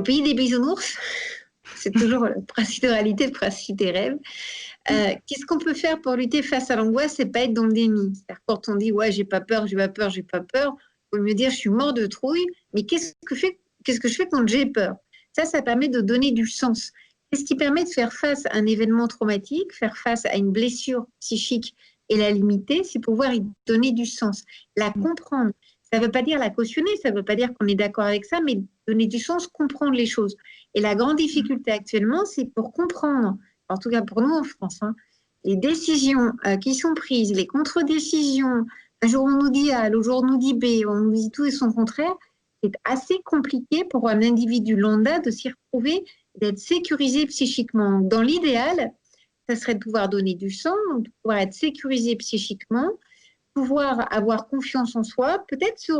pays des bisounours, c'est toujours le principe de réalité, le principe des rêves. Qu'est-ce qu'on peut faire pour lutter face à l'angoisse? C'est pas être dans le déni. C'est-à-dire quand on dit ouais, j'ai pas peur, j'ai pas peur, j'ai pas peur, il faut me dire je suis mort de trouille, mais qu'est-ce que je fais quand j'ai peur? Ça permet de donner du sens. Qu'est-ce qui permet de faire face à un événement traumatique, faire face à une blessure psychique et la limiter, c'est pouvoir y donner du sens, la comprendre. Ça ne veut pas dire la cautionner, ça ne veut pas dire qu'on est d'accord avec ça, mais donner du sens, comprendre les choses. Et la grande difficulté actuellement, c'est pour comprendre, en tout cas pour nous en France, hein, les décisions qui sont prises, les contre-décisions. Un jour on nous dit A, l'autre jour on nous dit B, on nous dit tout et son contraire. C'est assez compliqué pour un individu lambda de s'y retrouver, d'être sécurisé psychiquement. Dans l'idéal, ça serait de pouvoir donner du sens, de pouvoir être sécurisé psychiquement, pouvoir avoir confiance en soi, peut-être se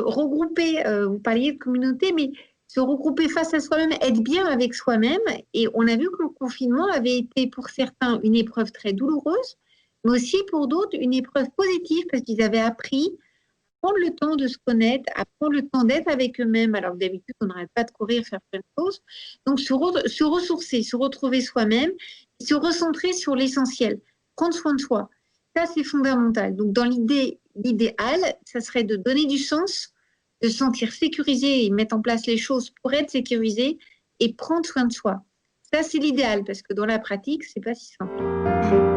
regrouper, vous parliez de communauté, mais se regrouper face à soi-même, être bien avec soi-même. Et on a vu que le confinement avait été pour certains une épreuve très douloureuse, mais aussi pour d'autres une épreuve positive parce qu'ils avaient appris à prendre le temps de se connaître, à prendre le temps d'être avec eux-mêmes, alors que d'habitude on n'arrête pas de courir, faire plein de choses. Donc se ressourcer, se retrouver soi-même, se recentrer sur l'essentiel, prendre soin de soi. Ça, c'est fondamental. Donc, dans l'idéal, ça serait de donner du sens, de se sentir sécurisé et mettre en place les choses pour être sécurisé et prendre soin de soi. Ça, c'est l'idéal parce que dans la pratique, c'est pas si simple.